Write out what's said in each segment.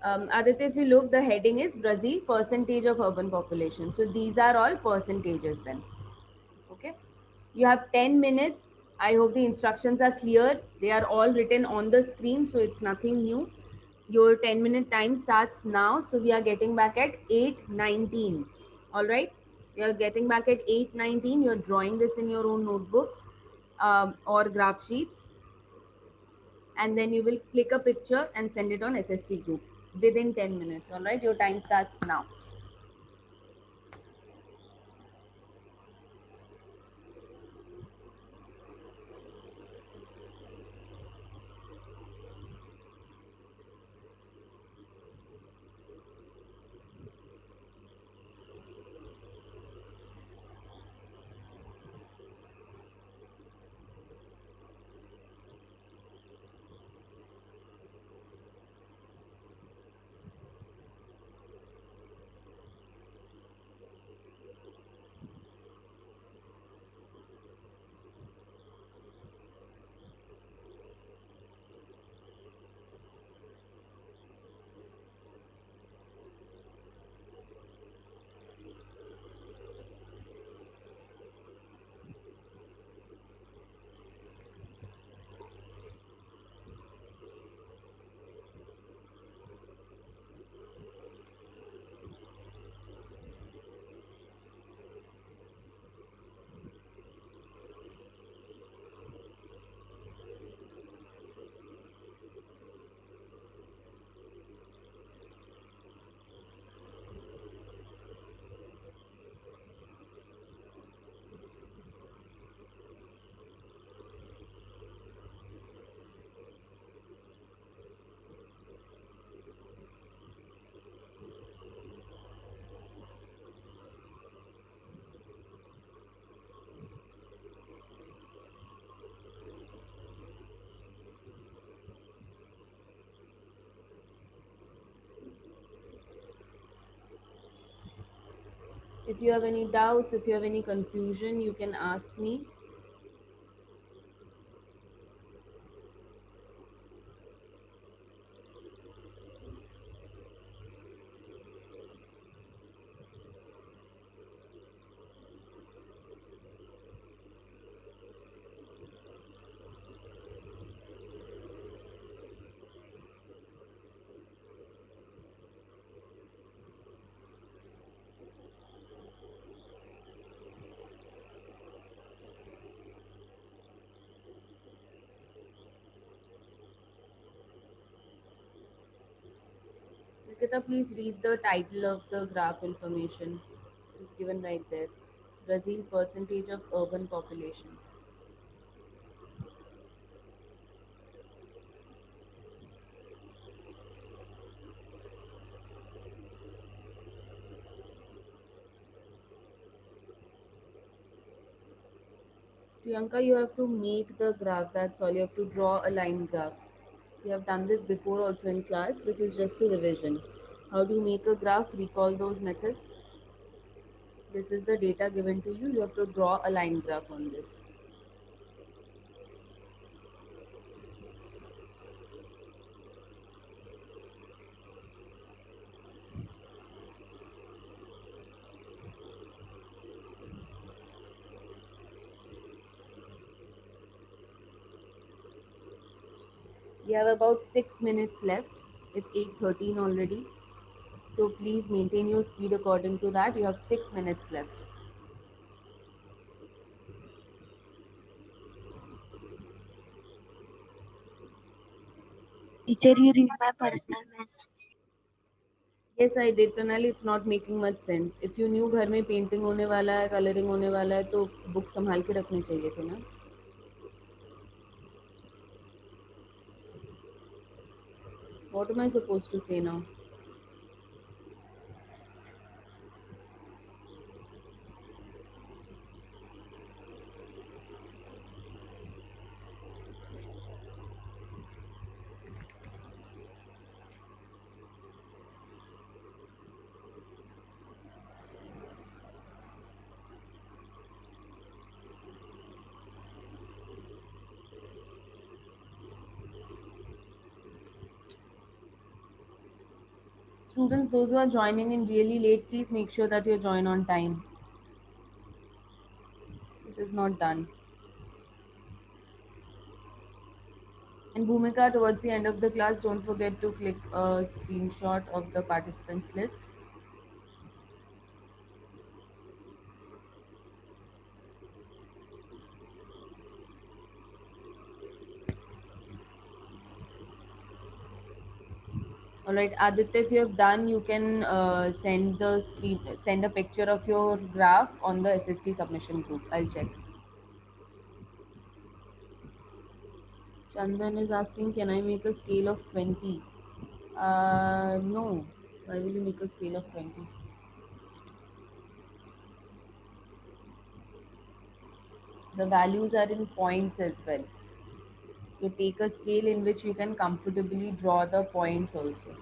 Aditya, if you look, the heading is Brazil percentage of urban population. So these are all percentages then. Okay. You have 10 minutes. I hope the instructions are clear. They are all written on the screen, so it's nothing new. Your 10-minute time starts now. So we are getting back at 8:19. All right. We are getting back at 8:19. You're drawing this in your own notebooks or graph sheets, and then you will click a picture and send it on SST group within 10 minutes. All right. Your time starts now. If you have any doubts, if you have any confusion, you can ask me. Nikita, please read the title of the graph information. It's given right there. Brazil percentage of urban population. Priyanka, you have to make the graph. That's all. You have to draw a line graph. You have done this before also in class. This is just a revision. How do you make a graph? Recall those methods. This is the data given to you. You have to draw a line graph on this. We have about 6 minutes left. It's 8:13 already. So please maintain your speed according to that. You have 6 minutes left. Teacher, you read my personal message. Yes, I did. Pranali, it's not making much sense. If you knew घर में painting होने वाला है, colouring होने वाला है, तो book संभाल के रखनी चाहिए थी ना. What am I supposed to say now? Students, those who are joining in really late, please make sure that you join on time. This is not done. And Bhumika, towards the end of the class, don't forget to click a screenshot of the participants list. All right, Aditya, if you have done, you can send a picture of your graph on the SST submission group. I'll check. Chandan is asking, can I make a scale of 20? No. Why will you make a scale of 20? The values are in points as well. So take a scale in which you can comfortably draw the points also.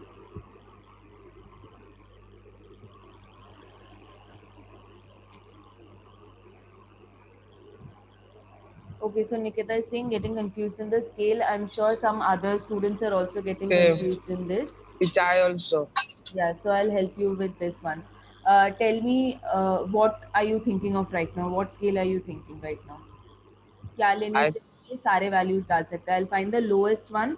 Okay, so Nikita is saying getting confused in the scale. I'm sure some other students are also getting Same. confused in this. Which I also. Yeah, so I'll help you with this one. Tell me, what are you thinking of right now? What scale are you thinking right now? क्या लेने I से ये सारे values डाल सकता है. I'll find the lowest one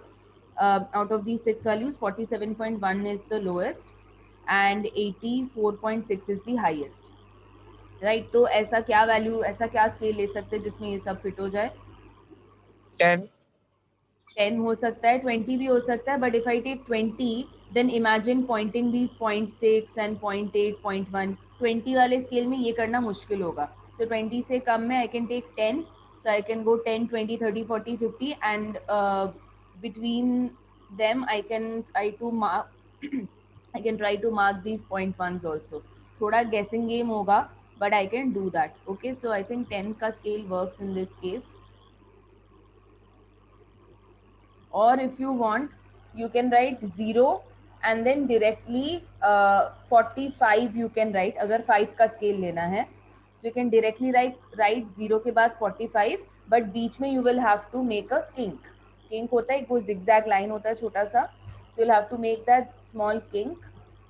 out of these six values. 47.1 is the lowest and 84.6 is the highest. Right? तो ऐसा क्या वैल्यू ऐसा क्या स्केल ले सकते हैं जिसमें ये सब फिट हो जाए. 10. 10 हो सकता है, 20 भी हो सकता है, but if I take 20 then imagine pointing these 0.6 and 0.8 0.1. 20 वाले स्केल में ये करना मुश्किल होगा. सो 20 से कम में I can take 10. So I can go 10 20 30 40 50 and between them I can try to mark these point ones also. थोड़ा guessing game होगा, but I can do that. Okay, so I think 10 का scale works in this case. Or if you want, you can write 0 and then directly 45 you can write. अगर 5 का scale लेना है तो you can directly write 0 के बाद 45, but बीच में you will have to make a kink. Kink होता है, वो zigzag line होता है छोटा सा, so you'll have to make that small kink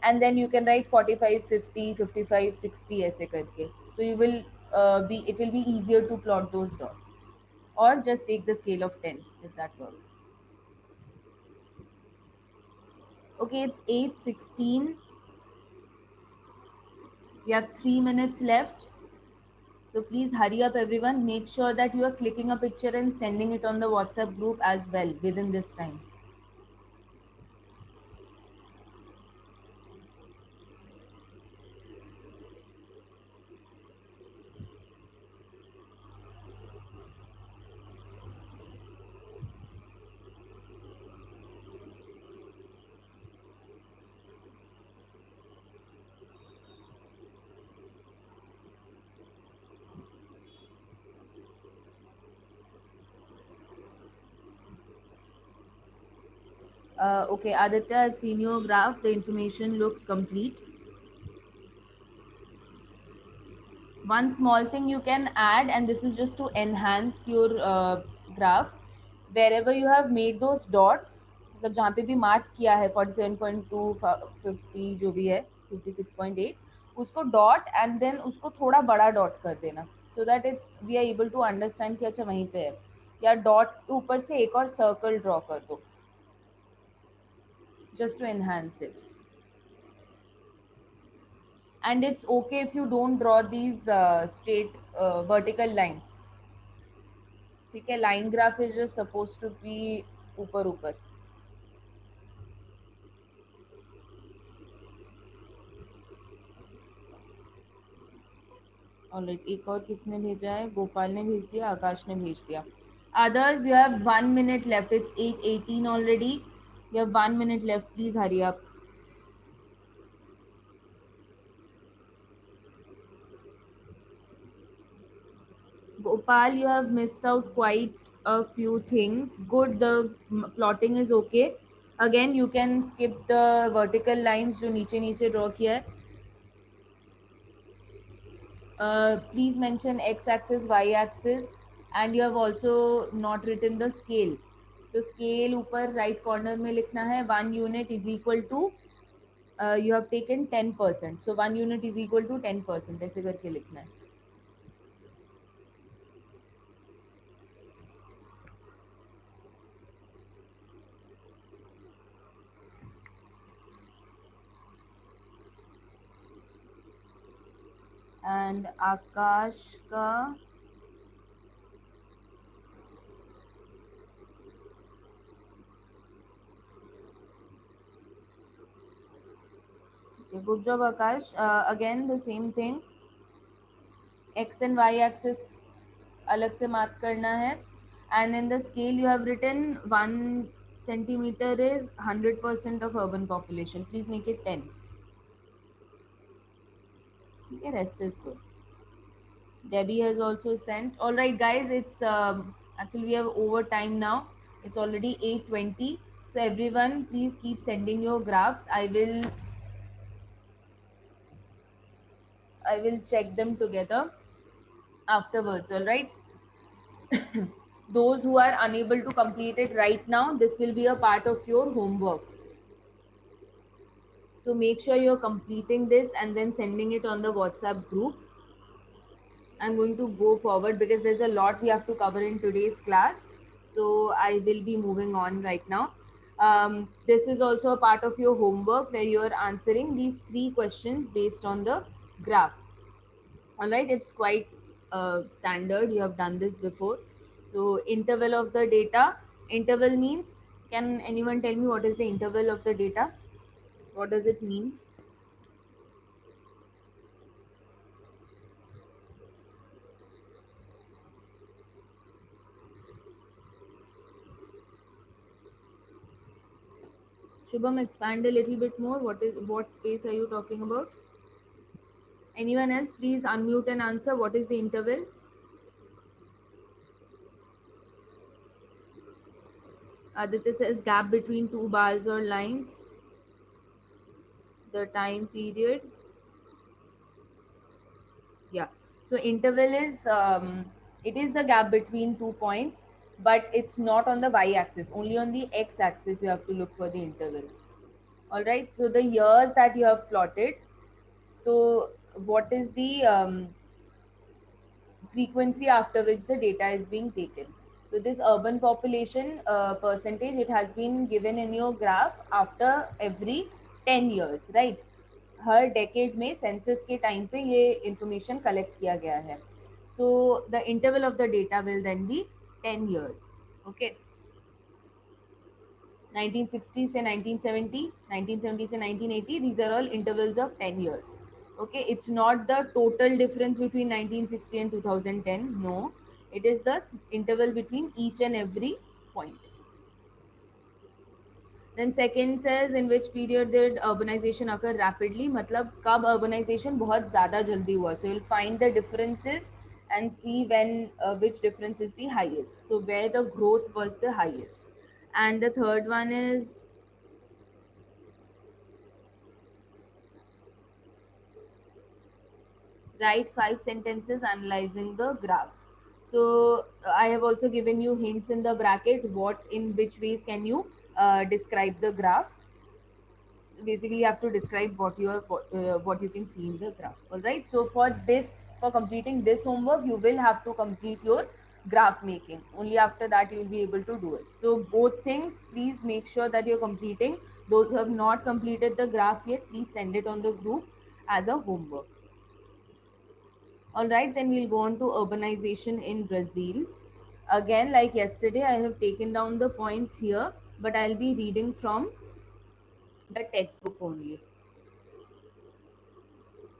and then you can write 45 50 55 60 ऐसे करके. So you will it will be easier to plot those dots, or just take the scale of 10 if that works. Okay, it's 8:16. We have 3 minutes left. So please hurry up, everyone. Make sure that you are clicking a picture and sending it on the WhatsApp group as well within this time. Okay, Aditya, I've seen your graph. The information looks complete. One small thing you can add, and this is just to enhance your graph, wherever you have made those dots, मतलब जहाँ पे भी mark किया है 47.2 50 जो भी है 56.8, उसको डॉट एंड देन उसको थोड़ा बड़ा डॉट कर देना, so that it we are able to understand कि अच्छा वहीं पे है. या डॉट के ऊपर से एक और सर्कल ड्रॉ कर दो, just to enhance it. And it's okay if you don't draw these straight vertical lines. ठीक है, line graph is just suppose to be ऊपर ऊपर. ऑलराइट, एक और किसने भेजा है? गोपाल ने भेज दिया, आकाश ने भेज दिया. Others you have 1 minute left. It's 8:18 already. You have 1 minute left. Please hurry up. Gopal, you have missed out quite a few things. Good, the plotting is okay. Again, you can skip the vertical lines जो नीचे नीचे draw किया है. Please mention x-axis, y-axis, and you have also not written the scale. तो scale ऊपर right corner में लिखना है 1 unit is equal to you have taken 10%. So 1 unit is equal to 10%. ऐसे करके लिखना है. And आकाश का okay, good job Akash. Again the same thing. X and Y axis अलग से मार्क करना है. And in the scale you have written 1 centimeter is 100% of urban population. Please make it 10. Okay, rest is good. Debbie has also sent. All right, guys. It's actually we have over time now. It's already 8:20. So everyone, please keep sending your graphs. I will check them together afterwards. All right. Those who are unable to complete it right now, this will be a part of your homework. So make sure you're completing this and then sending it on the WhatsApp group. I'm going to go forward because there's a lot we have to cover in today's class. So I will be moving on right now. This is also a part of your homework where you're answering these 3 questions based on the graph. All right, it's quite standard. You have done this before. So interval of the data. Interval means, can anyone tell me what is the interval of the data? What does it mean? Shubham, expand a little bit more. What space are you talking about? Anyone else, please unmute and answer. What is the interval? Aditya says gap between two bars or lines. The time period. Yeah. So interval is it is the gap between 2 points, but it's not on the y-axis. Only on the x-axis you have to look for the interval. All right. So the years that you have plotted. So what is the frequency after which the data is being taken? So this urban population percentage, it has been given in your graph after every 10 years, right? Her decade में census के time पे ये information collect किया गया है. So the interval of the data will then be 10 years. Okay. 1960 से 1970, 1970 से 1980, these are all intervals of 10 years. Okay, it's not the total difference between 1960 and 2010. No, it is the interval between each and every point. Then second says in which period did urbanization occur rapidly? मतलब कब urbanization बहुत ज़्यादा जल्दी हुआ? So you'll find the differences and see when which difference is the highest. So where the growth was the highest. And the third one is write 5 sentences analyzing the graph. So I have also given you hints in the bracket. What in which ways can you describe the graph? Basically, you have to describe what you can see in the graph. All right. So for completing this homework, you will have to complete your graph making. Only after that you will be able to do it. So both things, please make sure that you're completing. Those who have not completed the graph yet, please send it on the group as a homework. All right, then we'll go on to urbanization in Brazil. Again, like yesterday, I have taken down the points here, but I'll be reading from the textbook only.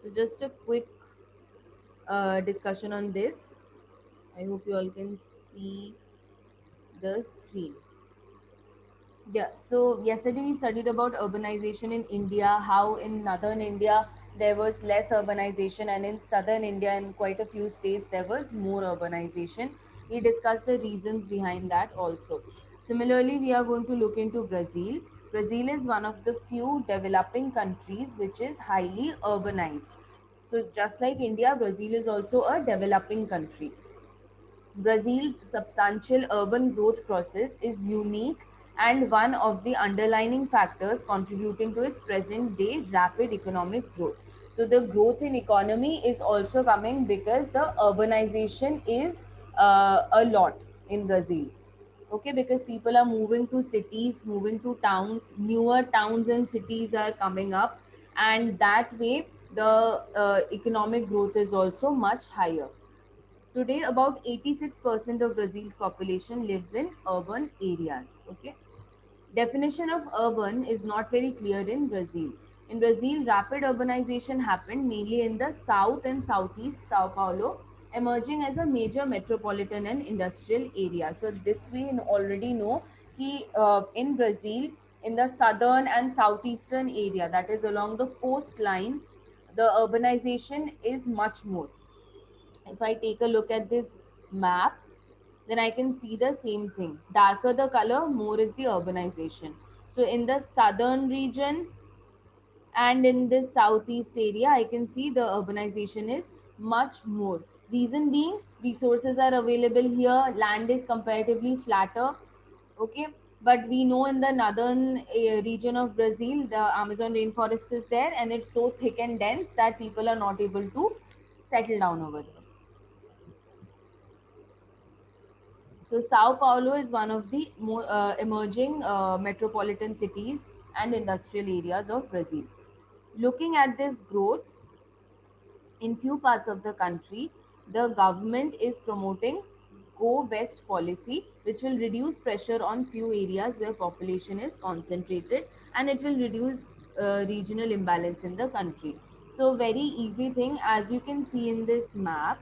So just a quick discussion on this. I hope you all can see the screen. Yeah, so yesterday we studied about urbanization in India, how in northern India there was less urbanization, and in southern India, in quite a few states, there was more urbanization. We discussed the reasons behind that also. Similarly, we are going to look into Brazil. Brazil is one of the few developing countries which is highly urbanized. So, just like India, Brazil is also a developing country. Brazil's substantial urban growth process is unique and one of the underlying factors contributing to its present day rapid economic growth. So the growth in economy is also coming because the urbanization is a lot in Brazil. Okay, because people are moving to cities, moving to towns, newer towns and cities are coming up, and that way the economic growth is also much higher. Today, about 86% of Brazil's population lives in urban areas. Okay. Definition of urban is not very clear in Brazil. In Brazil, rapid urbanization happened mainly in the south and southeast Sao Paulo, emerging as a major metropolitan and industrial area. So this we already know कि in Brazil, in the southern and southeastern area, that is along the coastline, the urbanization is much more. If I take a look at this map, then I can see the same thing. Darker the color, more is the urbanization. So in the southern region and in this southeast area, I can see the urbanization is much more. Reason being, resources are available here, land is comparatively flatter. Okay, but we know in the northern region of Brazil, the Amazon rainforest is there and it's so thick and dense that people are not able to settle down over there. So Sao Paulo is one of the more emerging metropolitan cities and industrial areas of Brazil. Looking at this growth in few parts of the country, the government is promoting Go West policy, which will reduce pressure on few areas where population is concentrated, and it will reduce regional imbalance in the country. So very easy thing, as you can see in this map,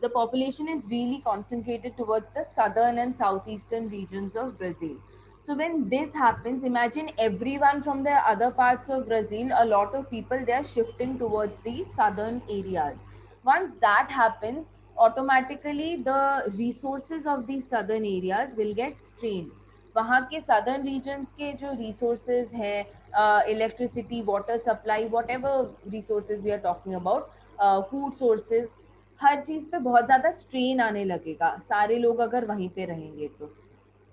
the population is really concentrated towards the southern and southeastern regions of Brazil. So when this happens, imagine everyone from the other parts of Brazil, a lot of people, they are shifting towards the southern areas. Once that happens, automatically the resources of these southern areas will get strained. वहाँ के southern regions के जो resources हैं, electricity, water supply, whatever resources we are talking about, food sources, हर चीज पे बहुत ज्यादा strain आने लगेगा सारे लोग अगर वहीं पे रहेंगे तो.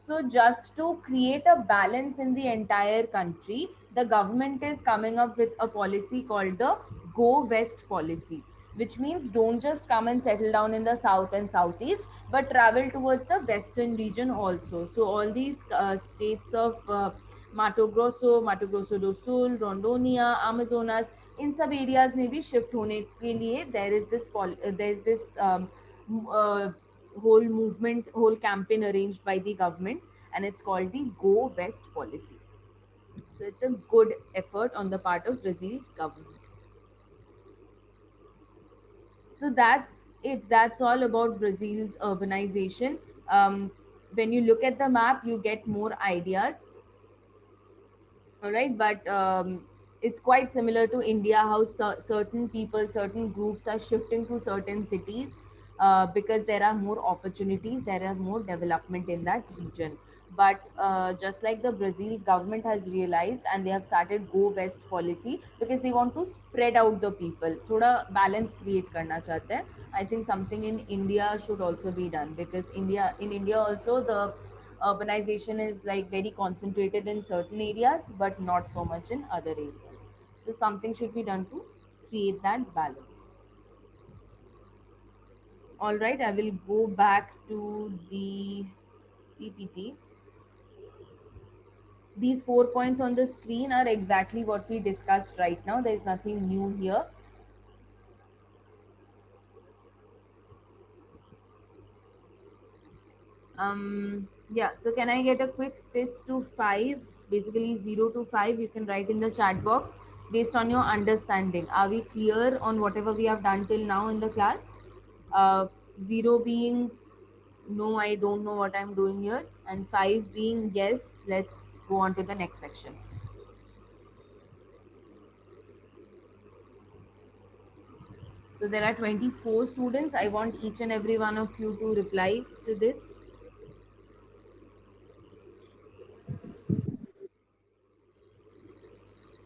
So just to create a balance in the entire country, the government is coming up with a policy called the Go West policy, which means don't just come and settle down in the south and southeast, but travel towards the western region also. So all these states of Mato Grosso do Sul, Rondonia, Amazonas, इन सब areas में भी shift होने के लिए there is this whole movement, whole campaign arranged by the government, and it's called the Go West policy. So it's a good effort on the part of Brazil's government. So that's it. That's all about Brazil's urbanization. When you look at the map, you get more ideas. All right, but it's quite similar to India, how certain people, certain groups are shifting to certain cities because there are more opportunities, there are more development in that region. But just like the Brazil government has realized, and they have started Go West policy because they want to spread out the people, थोड़ा balance create करना चाहते हैं. I think something in India should also be done, because in India also the urbanization is like very concentrated in certain areas but not so much in other areas. So something should be done to create that balance. All right, I will go back to the PPT. These 4 points on the screen are exactly what we discussed right now. There is nothing new here. Yeah, so can I get a quick fist to 5, basically 0 to 5? You can write in the chat box based on your understanding. Are we clear on whatever we have done till now in the class? 0 being no, I don't know what I'm doing here, and 5 being yes, let's go on to the next section. So there are 24 students. I want each and every one of you to reply to this.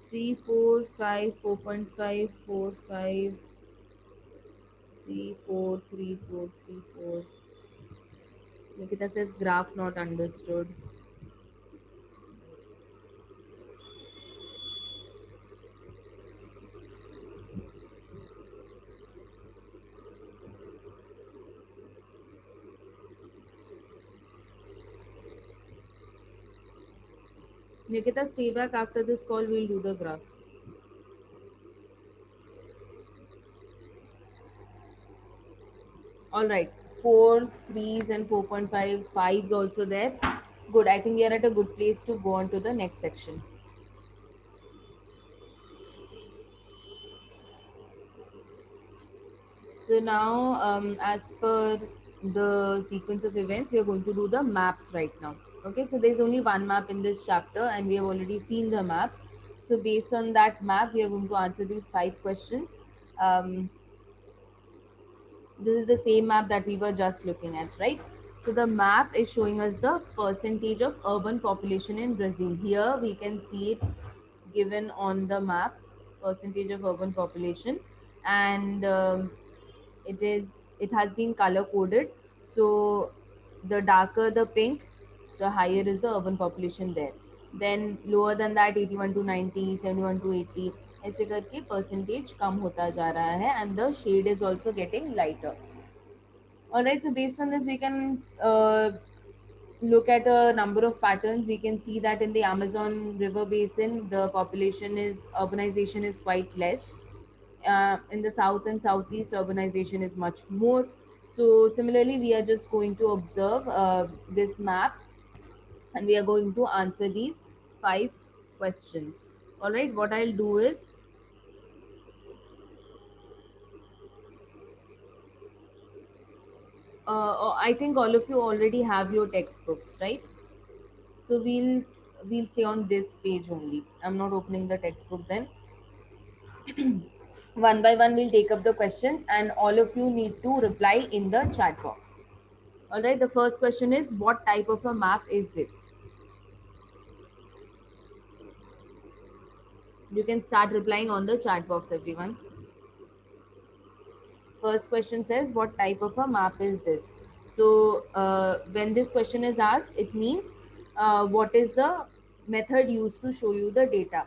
3, 4, 5, 4.5, 4, 5, 3, 4, 3, 4, 3, 4. Nikita says graph not understood. Nikita, stay back after this call. We'll do the graph. All right. Fours, threes, and 4.5, fives also there. Good. I think we are at a good place to go on to the next section. So now, as per the sequence of events, we are going to do the maps right now. Okay, so there's only one map in this chapter, and we have already seen the map. So based on that map, we are going to answer these 5 questions. Um, this is the same map that we were just looking at, right? So the map is showing us the percentage of urban population in Brazil. Here we can see it given on the map, percentage of urban population, and it is it has been color coded. So the darker the pink, the higher is the urban population there. Then lower than that 81 to 90, 71 to 80, ऐसे करके percentage कम होता जा रहा है, and the shade is also getting lighter. All right, so based on this, we can look at a number of patterns. We can see that in the Amazon River Basin, the urbanization is quite less. In the south and southeast, urbanization is much more. So similarly, we are just going to observe this map, and we are going to answer these 5 questions. All right, what I'll do is I think all of you already have your textbooks, right? So we'll stay on this page only. I'm not opening the textbook then. One by one, we'll take up the questions, and all of you need to reply in the chat box. All right. The first question is, what type of a map is this? You can start replying on the chat box, everyone. First question says, what type of a map is this? So when this question is asked, it means what is the method used to show you the data?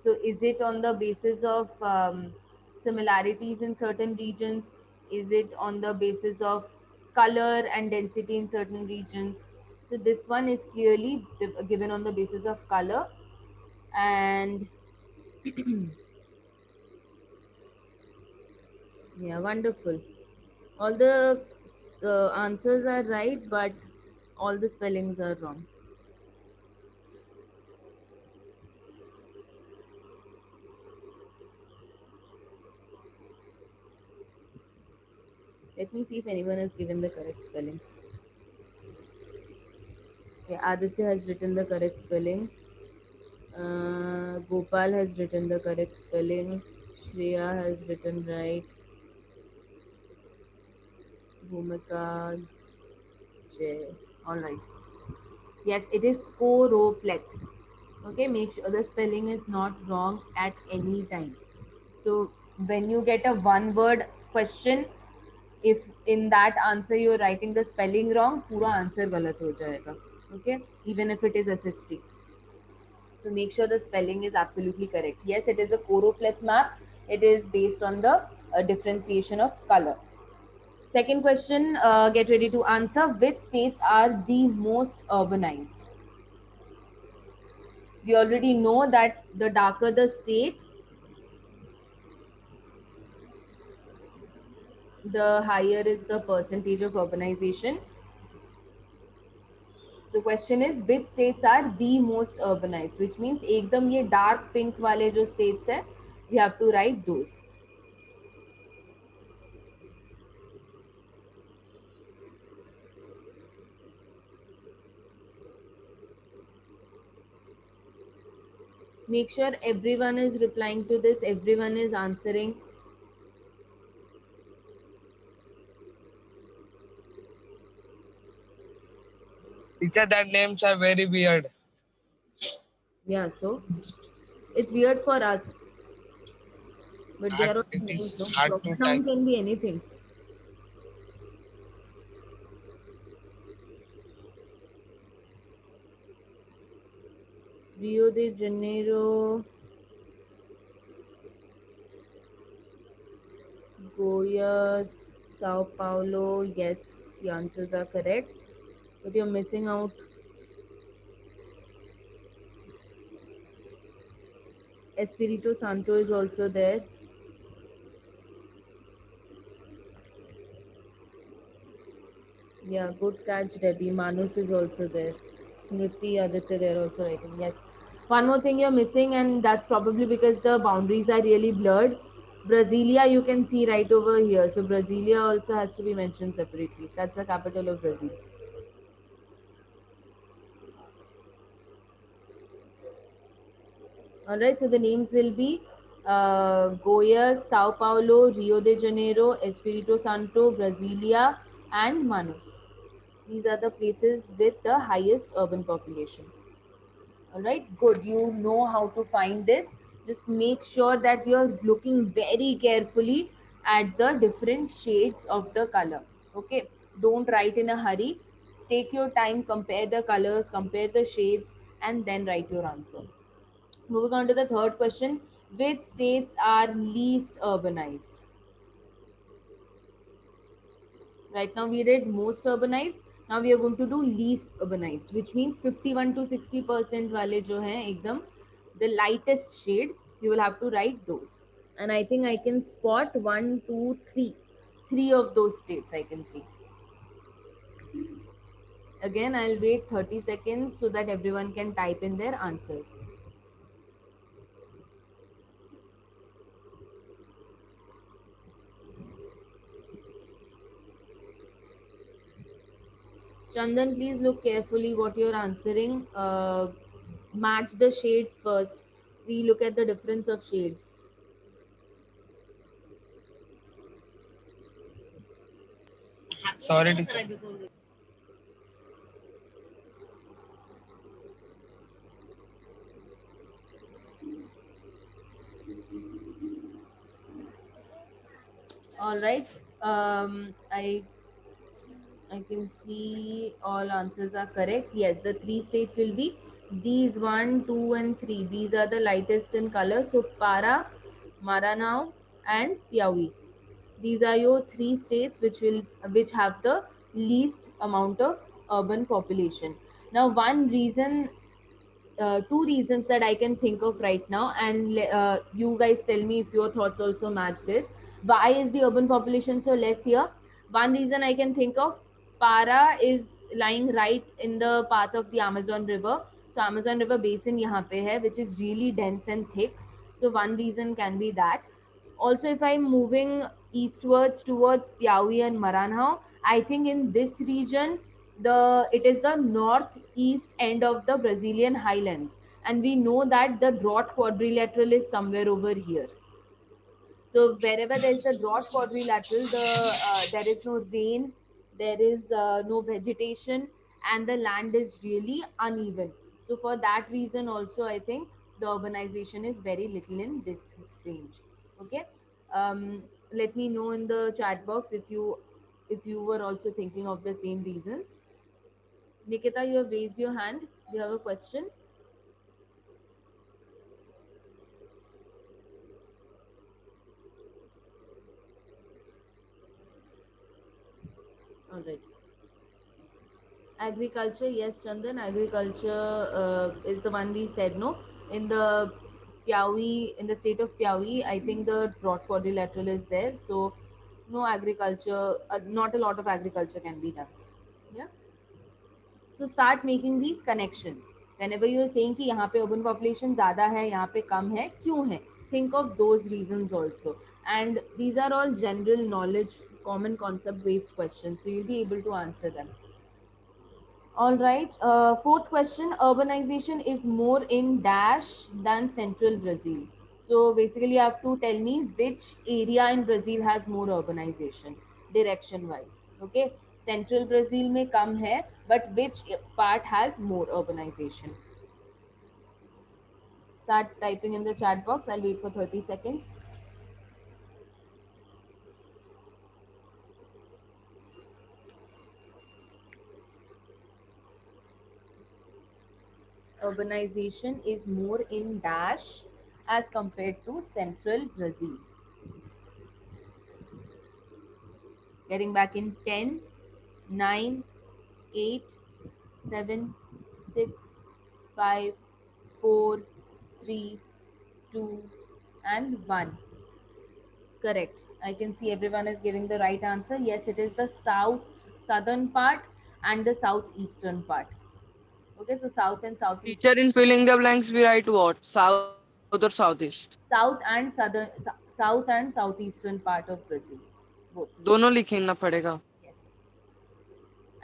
So is it on the basis of similarities in certain regions? Is it on the basis of color and density in certain regions? So this one is clearly given on the basis of color. And yeah, wonderful. All the answers are right, but all the spellings are wrong. Let me see if anyone has given the correct spelling. Yeah, Aditya has written the correct spelling. Gopal has written the correct spelling. Shreya has written right. Bhumika, Jay. All right. Yes, it is choroplet. Okay, make sure the spelling is not wrong at any time. So when you get a one-word question, if in that answer you're writing the spelling wrong, पूरा answer गलत हो जाएगा. Okay, even if it is assisting. So make sure the spelling is absolutely correct. Yes, it is a choropleth map. It is based on the differentiation of color. Second question, get ready to answer. Which states are the most urbanized? We already know that the darker the state, the higher is the percentage of urbanization. So question is, which states are the most urbanized? Which means एकदम ये dark pink वाले जो states है, we have to write those. Make sure everyone is replying to this, everyone is answering. Teacher, that names are very weird. Yeah, so it's weird for us, but they are also It names. is No? hard to type. Pronoun can be anything. Rio de Janeiro, Goiás, Sao Paulo. Yes, the answers are correct. But you're missing out Espirito Santo is also there. Yeah, good catch, Debbie. Manus is also there. Smriti, Aditya, they're also writing. Yes. One more thing you're missing, and that's probably because the boundaries are really blurred. Brasilia, you can see right over here. So Brasilia also has to be mentioned separately. That's the capital of Brazil. All right. So the names will be Goiás, Sao Paulo, Rio de Janeiro, Espírito Santo, Brasilia, and Manaus. These are the places with the highest urban population. All right, good. You know how to find this. Just make sure that you're looking very carefully at the different shades of the color. Okay, don't write in a hurry. Take your time, compare the colors, compare the shades, and then write your answer. Moving on to the third question: which states are least urbanized? Right now we did most urbanized. Now we are going to do least urbanized, which means 51 to 60% वाले जो हैं एकदम the lightest shade. You will have to write those. And I think I can spot one, two, three. Three of those states I can see. Again, I'll wait 30 seconds so that everyone can type in their answers. Chandan, please look carefully what you're answering. Match the shades first. See, look at the difference of shades. Sorry, teacher. All right. I can see all answers are correct. Yes, the three states will be these one, two, and three. These are the lightest in color. So Para, Maranao, and Piauí. These are your three states which have the least amount of urban population. Now, two reasons that I can think of right now, and you guys tell me if your thoughts also match this. Why is the urban population so less here? One reason I can think of: Para is lying right in the path of the Amazon River. So Amazon River basin यहाँ पे है, which is really dense and thick. So one reason can be that. Also, if I'm moving eastwards towards Piauí and Maranhão, I think in this region it is the northeast end of the Brazilian highlands, and we know that the drought quadrilateral is somewhere over here. So wherever there is a drought quadrilateral, there is no rain, there is no vegetation, and the land is really uneven. So for that reason, also I think the urbanization is very little in this range. Okay, let me know in the chat box if you were also thinking of the same reasons. Nikita, you have raised your hand. You have a question. All right. Agriculture, yes, Chandan. Agriculture is the one we said no. In the in the state of Piauí, I think the drought quadrilateral is there. So, no agriculture, not a lot of agriculture can be done. Yeah. So start making these connections. Whenever you're saying कि यहाँ पे urban population ज़्यादा है, यहाँ पे कम है, क्यों है? Think of those reasons also. And these are all general knowledge, common concept based questions. So you'll be able to answer them. All right. Fourth question: urbanization is more in dash than central Brazil. So basically, you have to tell me which area in Brazil has more urbanization, direction wise. Okay. Central Brazil में कम है, but which part has more urbanization? Start typing in the chat box. I'll wait for 30 seconds. Urbanization is more in dash as compared to central Brazil. Getting back in 10, 9, 8, 7, 6, 5, 4, 3, 2, and 1. Correct. I can see everyone is giving the right answer. Yes, it is the southern part and the southeastern part. Okay, so south and southeast, Teacher, in filling the blanks, we write what? South or southeast? south and southeastern part of Brazil, both. दोनों लिखना पड़ेगा. Yes.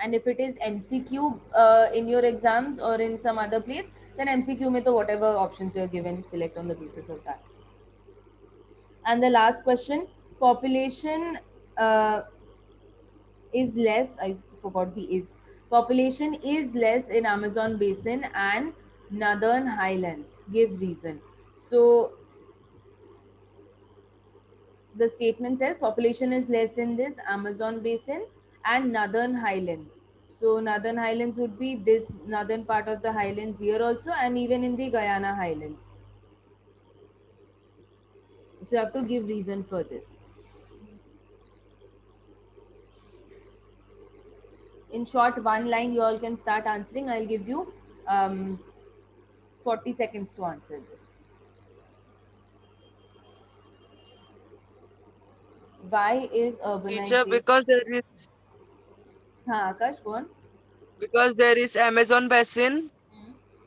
And if it is MCQ in your exams or in some other place, then MCQ में तो whatever options you are given, select on the basis of that. And the last question, population uh, is less, I forgot the is. Population is less in Amazon basin and northern highlands. Give reason. So the statement says population is less in this Amazon basin and northern highlands. So northern highlands would be this northern part of the highlands here also, and even in the Guyana highlands. So you have to give reason for this. In short, one line you all can start answering. I'll give you 40 seconds to answer this. Why is Teacher, urbanization? Haan, Akash, go on. because there is Amazon basin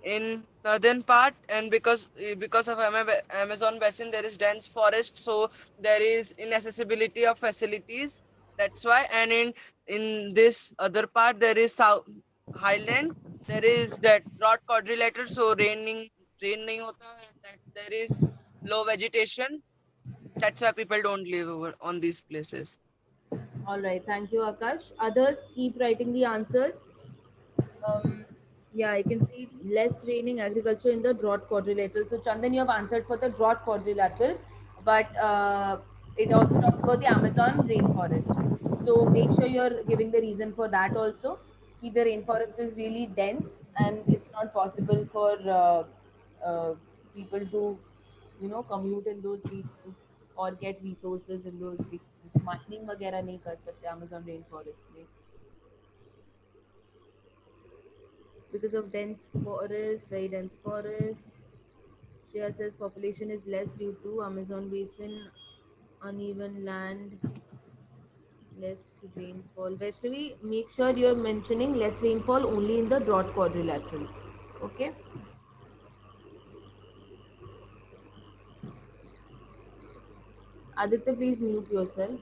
in northern part, and because of Amazon basin there is dense forest, so there is inaccessibility of facilities. That's why. And in this other part there is south highland. There is that drought quadrilateral, so rain nahi hota hai, and that there is low vegetation. That's why people don't live over on these places. All right, thank you, Akash. Others keep writing the answers. Um, yeah, I can see less raining agriculture in the drought quadrilateral. So, Chandan, you have answered for the drought quadrilateral, but it also talks about the Amazon rainforest. So, make sure you're giving the reason for that also. Ki the rainforest is really dense and it's not possible for people to, commute in those regions or get resources in those regions. Mining वगैरह नहीं कर सकते Amazon rainforest में because of dense forest, very dense forest. Shia says population is less due to Amazon basin, uneven land, less rainfall. Vaishnavi, make sure you're mentioning less rainfall only in the drought quadrilateral. Okay. Aditya, please mute yourself.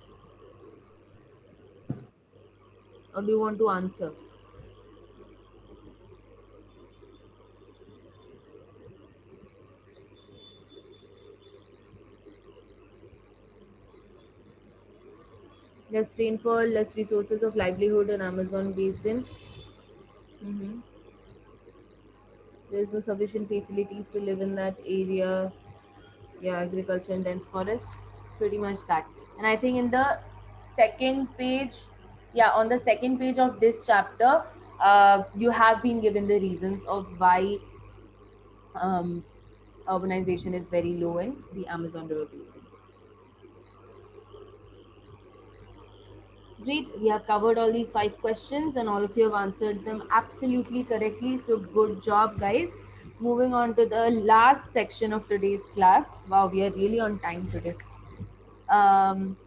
Or do you want to answer? Less rainfall, less resources of livelihood in Amazon basin. Mhm. There is no sufficient facilities to live in that area. Yeah, agriculture and dense forest, pretty much that. And I think in the second page, yeah, on the second page of this chapter, you have been given the reasons of why um, urbanization is very low in the Amazon River basin. Great, we have covered all these 5 questions and all of you have answered them absolutely correctly. So good job, guys. Moving on to the last section of today's class. Wow, we are really on time today.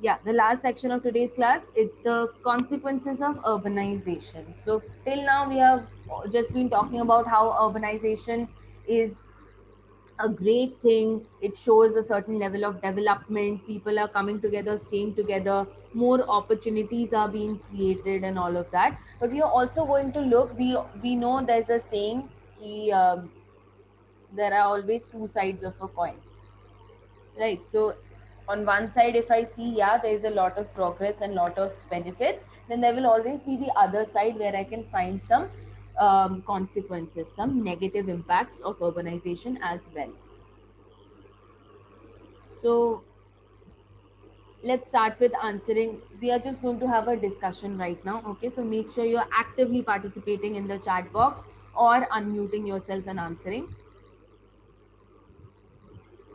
Yeah, the last section of today's class, it's the consequences of urbanization. So till now we have just been talking about how urbanization is a great thing. It shows a certain level of development. People are coming together, staying together. More opportunities are being created, and all of that. But we are also going to look. We know there's a saying. There are always two sides of a coin, right? So on one side, if I see, yeah, there is a lot of progress and lot of benefits, then there will always be the other side where I can find some consequences, some negative impacts of urbanization as well. So let's start with answering. We are just going to have a discussion right now. Okay, so make sure you're actively participating in the chat box or unmuting yourself and answering.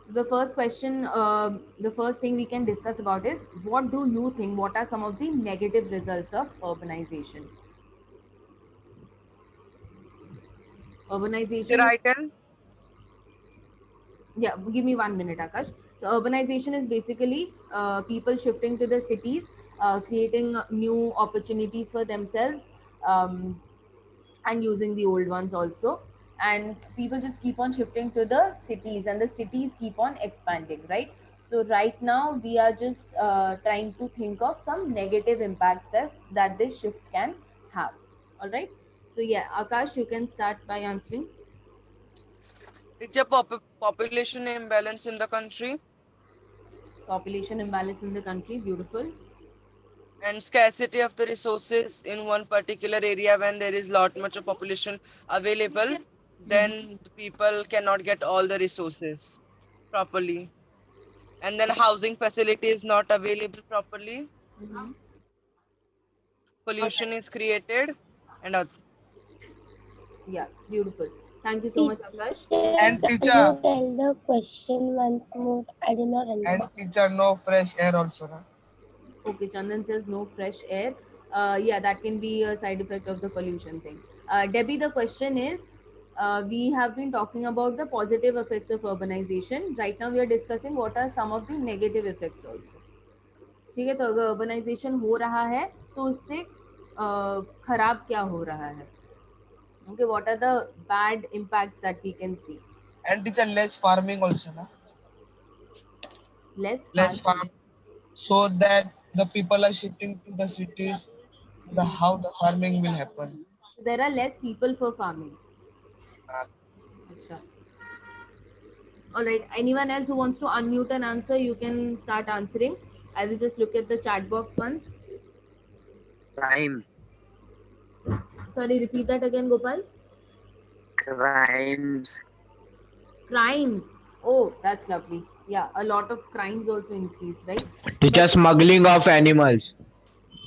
So the first question, the first thing we can discuss about is, what do you think? What are some of the negative results of urbanization? Should Urbanization is, I tell? Yeah, give me 1 minute, Akash. So urbanization is basically people shifting to the cities, creating new opportunities for themselves, um, and using the old ones also. And people just keep on shifting to the cities, and the cities keep on expanding, right? So right now we are just trying to think of some negative impacts that this shift can have. All right. So yeah, Akash, you can start by answering. It's a population imbalance in the country Population imbalance in the country, beautiful. and scarcity of the resources in one particular area. When there is lot much of population available, Mhm. then the people cannot get all the resources properly, and then housing facility is not available properly. Mhm. All Pollution right. is created, and Yeah, beautiful. Thank you so much, Akash. Teacher, And can you teacher, tell the question once more? I did not and understand. teacher, no fresh air also, na? Okay, Chandan says no fresh air. Yeah, that can be a side effect of the pollution thing. Debbie, the question is, we have been talking about the positive effects of urbanization. Right now, we are discussing what are some of the negative effects also. ठीक है, तो अगर urbanisation हो रहा है तो उससे खराब क्या हो रहा है? Okay, what are the bad impacts that we can see? And teacher, less farming also, na? Less Less farming. farm, so that the people are shifting to the cities. The how the farming will happen. So there are less people for farming. Uh, Acha. All right. Anyone else who wants to unmute and answer, you can start answering. I will just look at the chat box once. Crime, Sorry, repeat that again, Gopal. crimes, Crimes. Oh, that's lovely. Yeah, a lot of crimes also increase, right? Teacher, But smuggling of animals.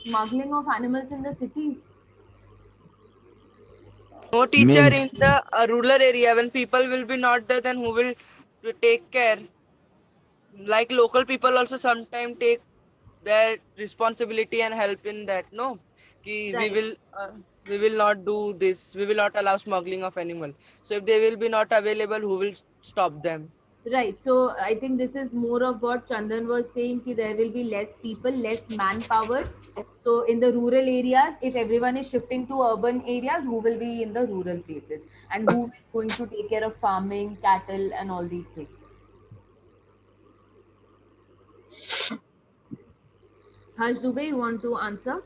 smuggling of animals in the cities. no teacher Means in the rural area. When people will be not there, then who will to take care? Like local people also sometimes take their responsibility and help in that. No, ki Right. we will not do this, we will not allow smuggling of animal. So if they will be not available, who will stop them? Right. So I think this is more of what Chandan was saying, that there will be less people, less manpower. So in the rural areas, if everyone is shifting to urban areas, who will be in the rural places? And who is going to take care of farming, cattle, and all these things? Harsh Dubey, you want to answer?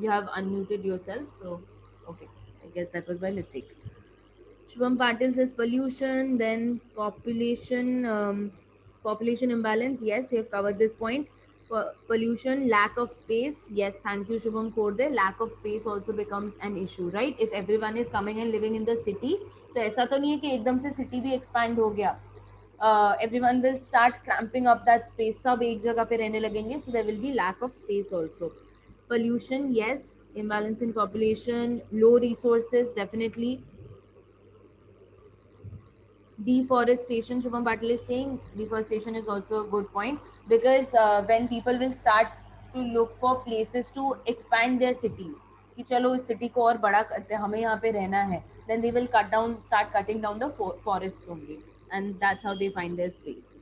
You have unmuted yourself, so okay. I guess that was by mistake. Shubham Patil says pollution, then population imbalance. Yes, we have covered this point. Pollution, lack of space. Yes, thank you, Shubham Korde. Lack of space also becomes an issue, right? If everyone is coming and living in the city, तो ऐसा तो नहीं है कि एकदम से city भी expand हो गया. Everyone will start cramping up that space. सब एक जगह पे रहने लगेंगे, so there will be lack of space also. Pollution, yes. Imbalance in population, low resources, definitely. Deforestation, Shubham Patil is saying deforestation is also a good point, because when people will start to look for places to expand their cities, कि चलो इस city को और बड़ा करते हैं, हमें यहाँ पे रहना है, then they will start cutting down the forests only, and that's how they find their space.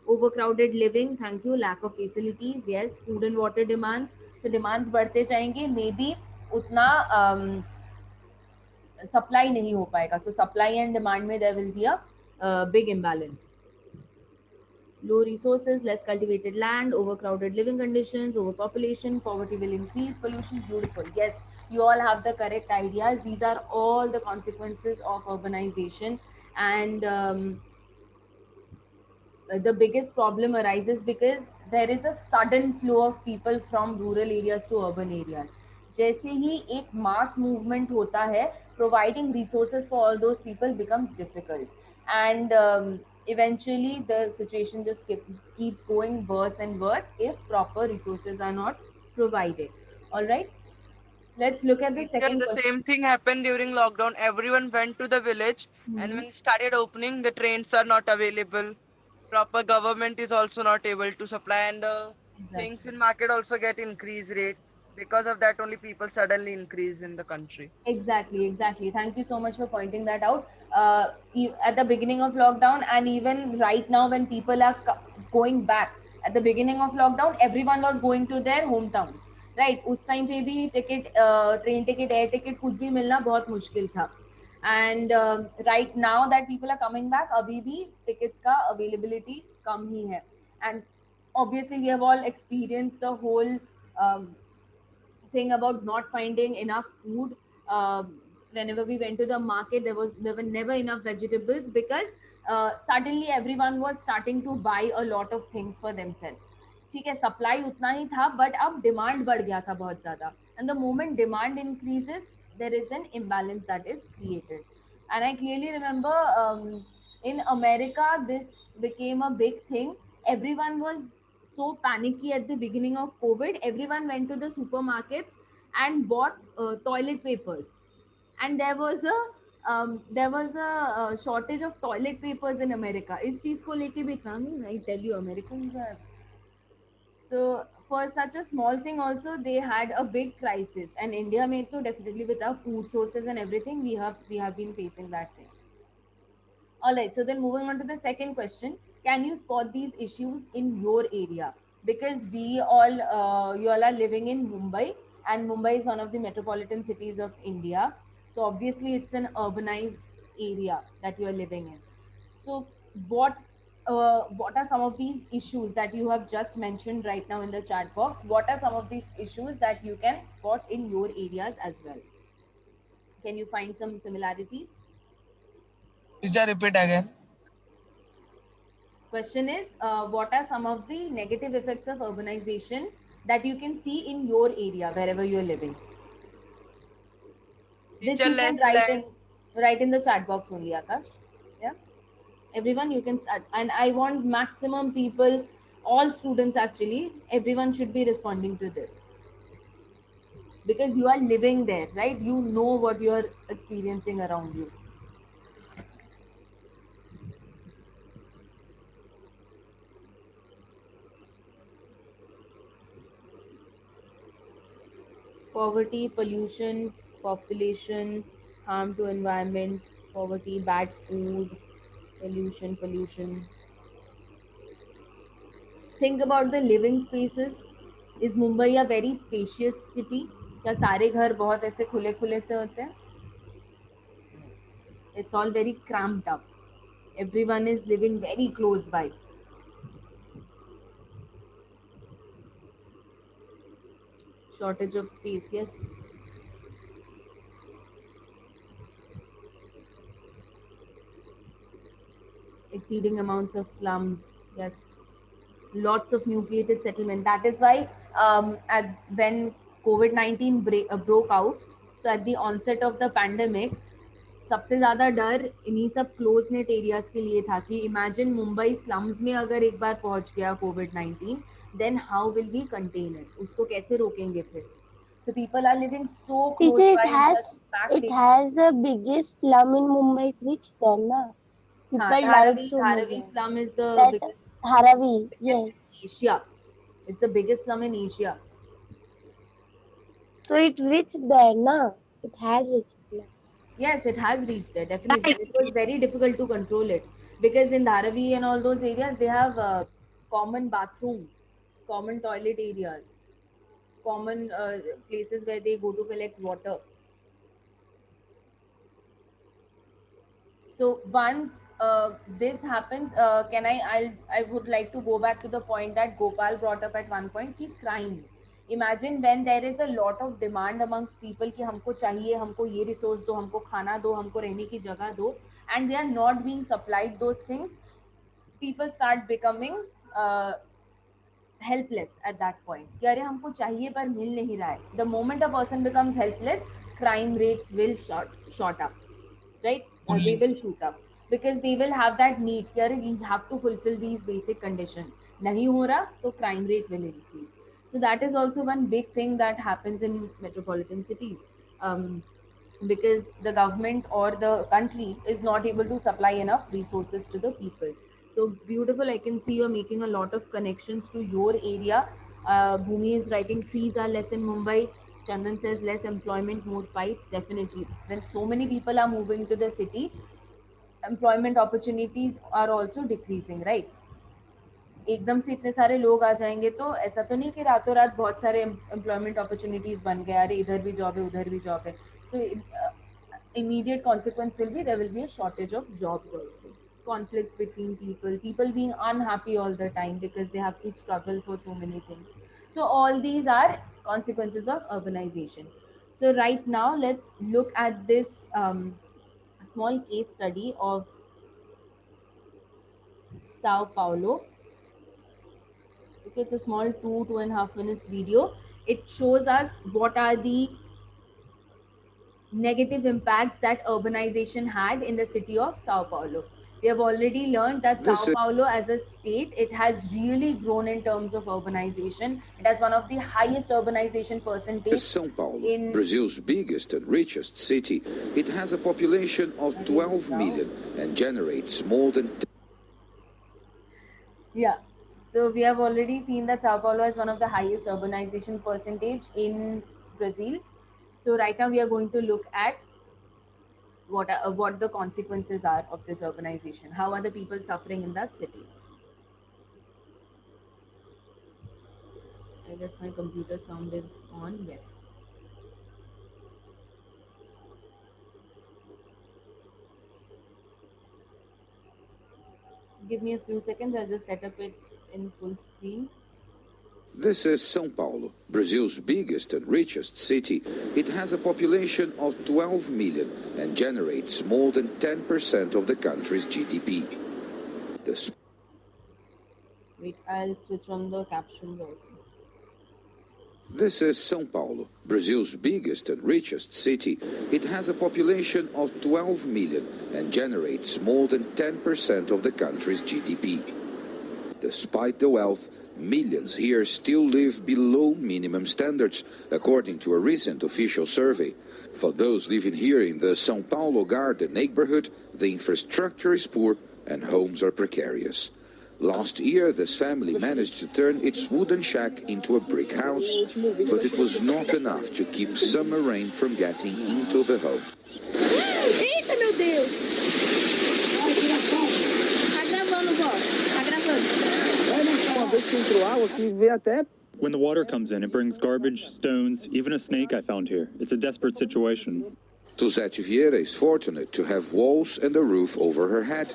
Overcrowded living, thank you. Lack of facilities, yes. Food and water demands, so demands बढ़ते जाएंगे, maybe उतना supply नहीं हो पाएगा, so supply and demand में there will be a big imbalance. Low resources, less cultivated land, overcrowded living conditions, overpopulation, poverty will increase, pollution, beautiful. Yes, you all have the correct ideas. These are all the consequences of urbanization. And the biggest problem arises because there is a sudden flow of people from rural areas to urban areas. जैसे ही एक mass movement होता है, providing resources for all those people becomes difficult, and eventually the situation just keeps going worse and worse if proper resources are not provided. All right, let's look at the Teacher, second the question. same thing happened during lockdown. Everyone went to the village, and Mhm. when it started opening, the trains are not available. Proper government is also not able to supply, and the things Exactly. in market also get increased rate. Because of that, only people suddenly increase in the country. Exactly, exactly. Thank you so much for pointing that out. At the beginning of lockdown, and even right now, when people are going back, at the beginning of lockdown, everyone was going to their hometowns, right? उस time पे भी ticket, train ticket, air ticket कुछ भी मिलना बहुत मुश्किल था. And right now that people are coming back, अभी भी tickets का availability कम ही है. And obviously, we have all experienced the whole thing about not finding enough food. Whenever we went to the market, there were never enough vegetables because suddenly everyone was starting to buy a lot of things for themselves. ठीक है, supply उतना ही था, but अब demand बढ़ गया था बहुत ज्यादा. And the moment demand increases, there is an imbalance that is created. And I clearly remember, in America, this became a big thing. Everyone was so panicky at the beginning of COVID. Everyone went to the supermarkets and bought toilet papers, and there was a shortage of toilet papers in America. इस चीज को लेके भी था नहीं. I tell you, Americans are so, for such a small thing also they had a big crisis, and India made so definitely with our food sources and everything we have been facing that thing. All right, so then moving on to the second question, can you spot these issues in your area? Because you all are living in Mumbai, and Mumbai is one of the metropolitan cities of India. So obviously, it's an urbanized area that you are living in. So, what what are some of these issues that you have just mentioned right now in the chat box? What are some of these issues that you can spot in your areas as well? Can you find some similarities? Teacher, repeat again. Question is, what are some of the negative effects of urbanization that you can see in your area wherever you're living? This Teacher, you can less land. write in the chat box only, Akash. Yeah, everyone you can start, and I want maximum people, all students actually, everyone should be responding to this because you are living there, right? You know what you are experiencing around you. Poverty, pollution, population, harm to environment, poverty, bad food, pollution. Think about the living spaces. Is Mumbai a very spacious city? क्या सारे घर बहुत ऐसे खुले खुले से होते हैं? It's all very cramped up. Everyone is living very close by. Shortage of space, yes. Exceeding amounts of slums, yes. Lots of nucleated settlement. That is why, when COVID-19 broke out, so at the onset of the pandemic, सबसे ज़्यादा डर इन्हीं सब close net areas के लिए था कि imagine Mumbai slums में अगर एक बार पहुंच गया कोविड-19, then how will we contain it? उसको कैसे रोकेंगे फिर? So people are living so close Teacher, by in such packed it areas. has the biggest slum in Mumbai. It reached there, na? हाँ, People died so much Dharavi there. slum is the That Dharavi, biggest yes. in Asia. It's the biggest slum in Asia. So it reached there, na? It had reached there. Yes, it has reached there, definitely. And it was very difficult to control it because in Dharavi and all those areas, they have common bathrooms, common toilet areas, common places where they go to collect water. So once this happens, I would like to go back to the point that Gopal brought up at one point, कि crime. Imagine when there is a lot of demand amongst people कि हमको चाहिए, हमको ये resource दो, हमको खाना दो, हमको रहने की जगह दो, and they are not being supplied those things, people start becoming uh, helpless at that point कि अरे हमको चाहिए पर मिल नहीं रहा है. The moment a person becomes helpless, crime rates will shot up, right? They Only. will shoot up because they will have that need कि अरे we have to fulfill these basic conditions. नहीं हो रहा तो crime rate will increase. So that is also one big thing that happens in metropolitan cities. Because the government or the country is not able to supply enough resources to the people. So beautiful. I can see you're making a lot of connections to your area. Bhumi is writing trees are less in Mumbai. Chandan says less employment, more fights. Definitely. When so many people are moving to the city, employment opportunities are also decreasing, right? एकदम से इतने सारे लोग आ जाएंगे तो ऐसा तो नहीं कि रातों रात बहुत सारे एम्प्लॉयमेंट अपॉर्चुनिटीज बन गए, अरे इधर भी जॉब है उधर भी जॉब है. So immediate consequence will be there will be a shortage of jobs also. Conflict between people being unhappy all the time because they have to struggle for so many things. So all these are consequences of urbanization. So right now let's look at this small case study of Sao Paulo. Okay, it's a small 2.5 minutes video. It shows us what are the negative impacts that urbanization had in the city of Sao Paulo. We have already learned that Sao Paulo as a state, it has really grown in terms of urbanization. It has one of the highest urbanization percentage. São Paulo, Brazil's biggest and richest city, it has a population of 12 million and generates more than... Yeah. So we have already seen that Sao Paulo has one of the highest urbanization percentage in Brazil. So right now we are going to look at what the consequences are of this urbanization. How are the people suffering in that city? I guess my computer sound is on. Yes. Give me a few seconds. I'll just set up it in full screen. This is São Paulo, Brazil's biggest and richest city. It has a population of 12 million and generates more than 10% of the country's GDP. Wait, I'll switch on the captions also. This is São Paulo, Brazil's biggest and richest city. It has a population of 12 million and generates more than 10% of the country's GDP. Despite the wealth, millions here still live below minimum standards, according to a recent official survey. For those living here in the São Paulo Garden neighborhood, the infrastructure is poor and homes are precarious. Last year, this family managed to turn its wooden shack into a brick house, but it was not enough to keep summer rain from getting into the home. Eita, meu Deus! Tá gravando, vó. Tá gravando. When the water comes in, it brings garbage, stones, even a snake I found here. It's a desperate situation. Suzette Vieira is fortunate to have walls and a roof over her head,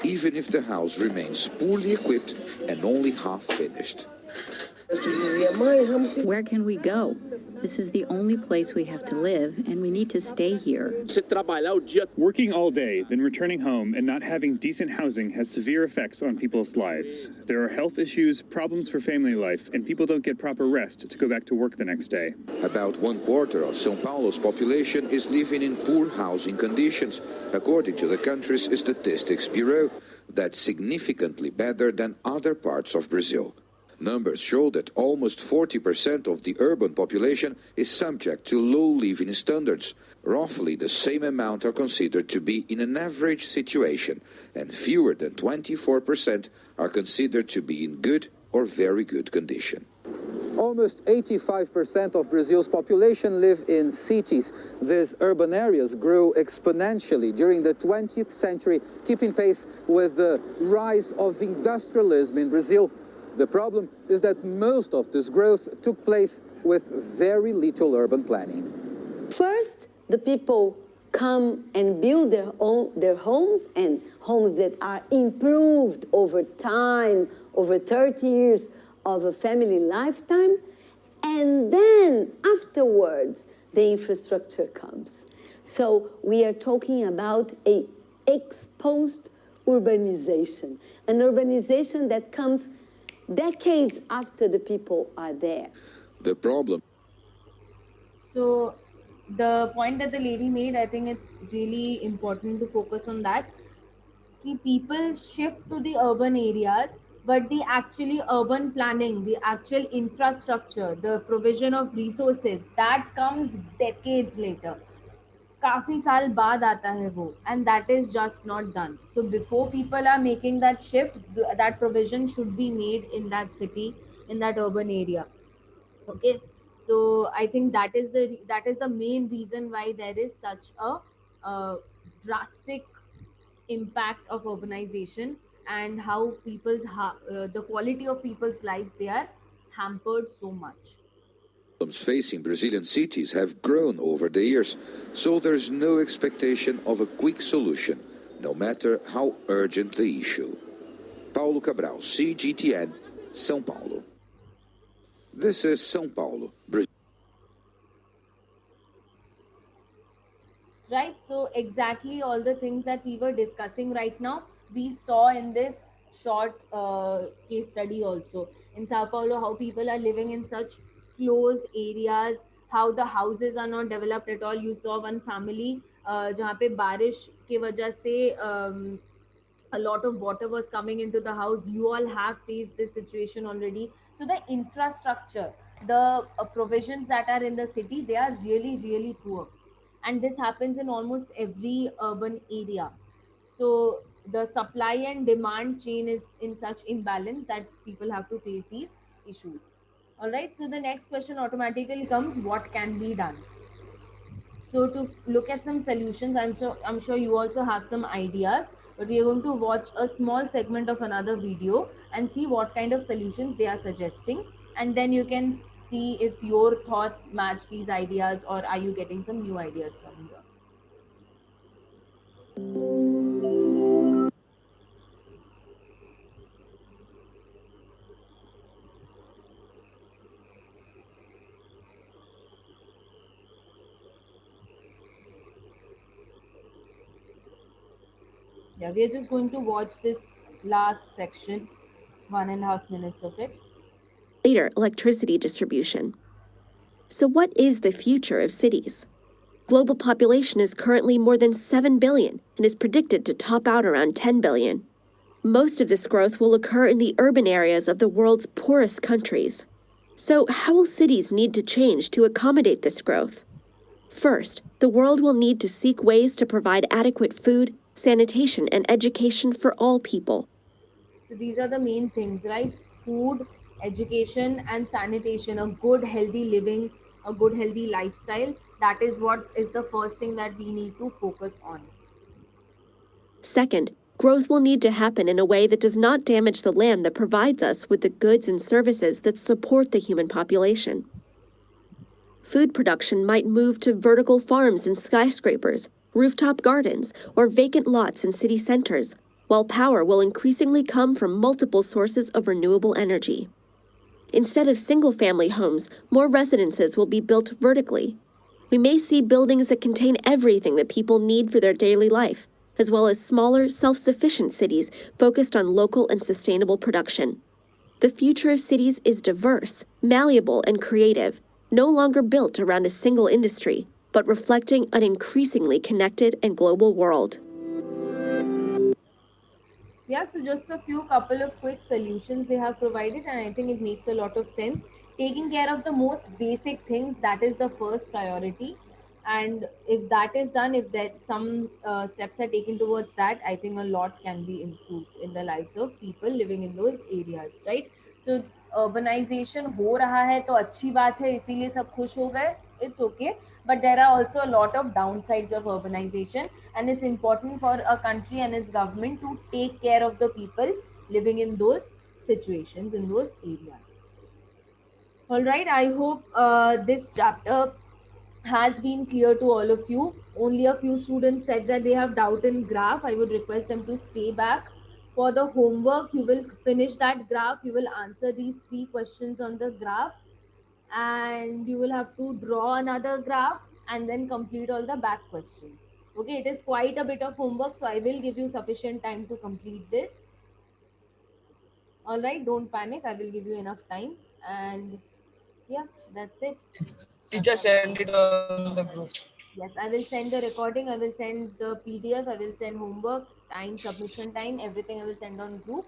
even if the house remains poorly equipped and only half finished. Where can we go? This is the only place we have to live, and we need to stay here. Working all day, then returning home and not having decent housing has severe effects on people's lives. There are health issues, problems for family life, and people don't get proper rest to go back to work the next day. About 1/4 of São Paulo's population is living in poor housing conditions, according to the country's Statistics Bureau. That's significantly better than other parts of Brazil. Numbers show that almost 40% of the urban population is subject to low living standards. Roughly the same amount are considered to be in an average situation, and fewer than 24% are considered to be in good or very good condition. Almost 85% of Brazil's population live in cities. These urban areas grew exponentially during the 20th century, keeping pace with the rise of industrialism in Brazil. The problem is that most of this growth took place with very little urban planning. First, the people come and build their homes, and homes that are improved over time, over 30 years of a family lifetime, and then afterwards the infrastructure comes. So we are talking about a exposed urbanization, an urbanization that comes decades after the people are there. The problem. So the point that the lady made, I think it's really important to focus on that. Ki people shift to the urban areas, but the actually urban planning, the actual infrastructure, the provision of resources, that comes decades later. काफी साल बाद आता है वो, and that is just not done. So before people are making that shift, that provision should be made in that city. in that urban area. Okay, so I think that is the main reason why there is such a drastic impact of urbanization, and how the quality of people's lives, they are hampered so much. Problems facing Brazilian cities have grown over the years, so there's no expectation of a quick solution, no matter how urgent the issue. Paulo Cabral, CGTN, São Paulo. This is São Paulo, Brazil. Right, so exactly all the things that we were discussing right now, we saw in this short case study also. In Sao Paulo, how people are living in such close areas, how the houses are not developed at all. You saw one family जहाँ पे बारिश की वजह से a lot of water was coming into the house. You all have faced this situation already. So the infrastructure, the provisions that are in the city, they are really, really poor, and this happens in almost every urban area. So the supply and demand chain is in such imbalance that people have to face these issues. All right, so the next question automatically comes, what can be done? So to look at some solutions, I'm sure you also have some ideas, but we are going to watch a small segment of another video and see what kind of solutions they are suggesting, and then you can see if your thoughts match these ideas, or are you getting some new ideas from here. Yeah, we are just going to watch this last section, 1.5 minutes of it. Later, electricity distribution. So what is the future of cities? Global population is currently more than 7 billion and is predicted to top out around 10 billion. Most of this growth will occur in the urban areas of the world's poorest countries. So how will cities need to change to accommodate this growth? First, the world will need to seek ways to provide adequate food, sanitation, and education for all people. So these are the main things, right? Food, education, and sanitation, a good healthy living, a good healthy lifestyle. That is what is the first thing that we need to focus on. Second, growth will need to happen in a way that does not damage the land that provides us with the goods and services that support the human population. Food production might move to vertical farms and skyscrapers, rooftop gardens, or vacant lots in city centers, while power will increasingly come from multiple sources of renewable energy. Instead of single-family homes, more residences will be built vertically. We may see buildings that contain everything that people need for their daily life, as well as smaller, self-sufficient cities focused on local and sustainable production. The future of cities is diverse, malleable, and creative, no longer built around a single industry, but reflecting an increasingly connected and global world. Yeah, so just a couple of quick solutions they have provided, and I think it makes a lot of sense. Taking care of the most basic things, that is the first priority. And if that is done, if that some steps are taken towards that, I think a lot can be improved in the lives of people living in those areas, right? So urbanization हो रहा है तो अच्छी बात है, इसीलिए सब खुश हो गए. It's okay, but there are also a lot of downsides of urbanization, and it's important for a country and its government to take care of the people living in those situations, in those areas. All right, I hope this chapter has been clear to all of you. Only a few students said that they have doubt in graph. I would request them to stay back. For the homework, you will finish that graph. You will answer these 3 questions on the graph, and you will have to draw another graph and then complete all the back questions. Okay, it is quite a bit of homework, so I will give you sufficient time to complete this. All right, don't panic. I will give you enough time, and yeah, that's it. Teacher send it on the group. Yes, I will send the recording, I will send the PDF, I will send homework, time, submission time, everything I will send on group.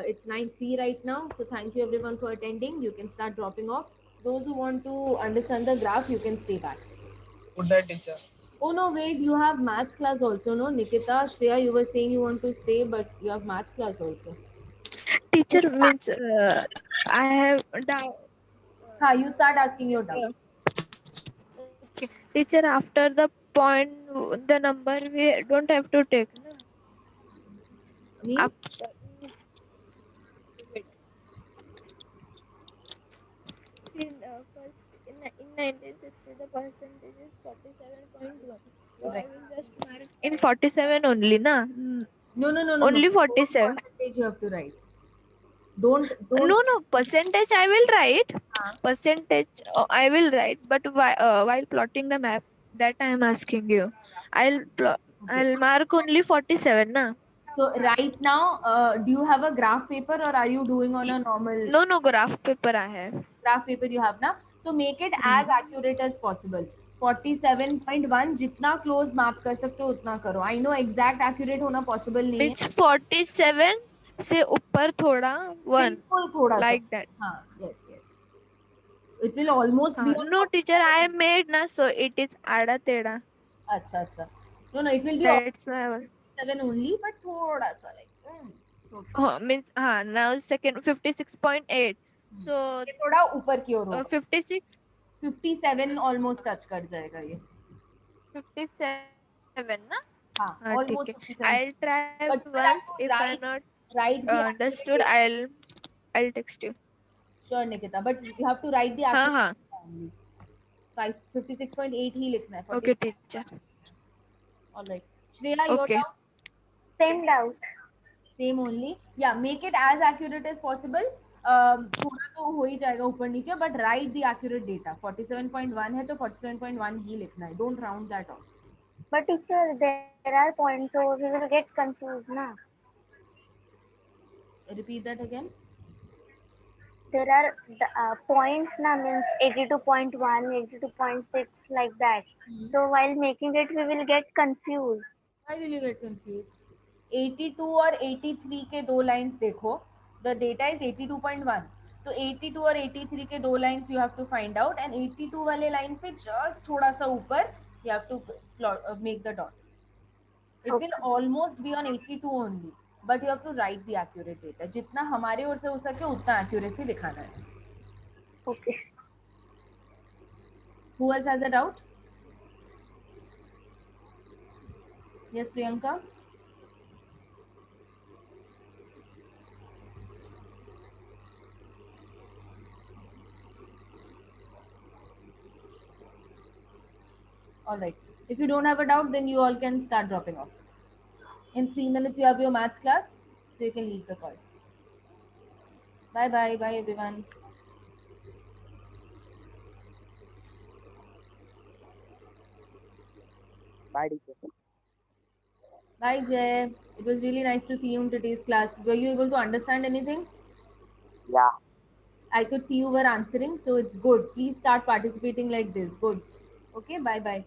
It's 9:03 right now, so thank you everyone for attending. You can start dropping off. Those who want to understand the graph, you can stay back. Good night, teacher. Oh no, wait, you have maths class also, no? Nikita, Shreya, you were saying you want to stay, but you have maths class also. Teacher means I have doubt. Ha, you start asking your doubt. Okay. Teacher, after the point, the number we don't have to take. No? Means? After, wait. See, first in 1960, the percentage is 47.1. So I will just mark in 47 only, na? No. Only Don't 47. percentage you have to write. Don't. No, percentage I will write. Percentage I will write, but while plotting the map, that I am asking you. I'll mark only 47, na? So right now, do you have a graph paper or are you doing on a normal? No, graph paper I have. Graph paper you have now. So make it as accurate as possible. 47.1 जितना close map कर सकते हो उतना करो. I know exact accurate होना possible नहीं है. Means 47 से ऊपर थोड़ा 1. बिल्कुल थोड़ा सा. Like that. हाँ, yes. It will almost be on. No, teacher, I made na, so it is आड़ा टेढ़ा. अच्छा. No, it will be That's why. 7 only, but थोड़ा सा like. Means now second 56.8. So ये थोड़ा ऊपर की ओर होगा. 56. 57 almost touch कर जाएगा ये. 57 ना? हाँ, almost 57. I'll try But once. If I not understood, I'll text you. Sure, Nikita. But you have to write the accurate only. 56.8 ही लिखना है. Okay, teacher. All right. Shreya, your doubt? Same doubt. Same only. Yeah, make it as accurate as possible. थोड़ा तो हो ही जाएगा ऊपर नीचे, but write the accurate data. 47.1 है तो 47.1 ही लिखना है. Don't round that off. But teacher, there are points, so we will get confused, na? Repeat that again. There are points, na, means 82.1, 82.6, like that. So while making it, we will get confused. Why will you get confused? 82 और 83 के दो lines देखो. The data is 82.1. तो 82 और 83 के दो lines you have to find out, and 82 वाले line पे just थोड़ा सा ऊपर you have to make the dot. It will almost be on 82 only, but you have to write the accurate data. जितना हमारे ओर से हो सके उतना accuracy दिखाना है. Okay. Who else has a doubt? Yes, Priyanka. All right. If you don't have a doubt, then you all can start dropping off. In 3 minutes, you have your maths class, so you can leave the call. Bye everyone. Bye, teacher. Bye, Jay. It was really nice to see you in today's class. Were you able to understand anything? Yeah. I could see you were answering, so it's good. Please start participating like this. Good. Okay, bye.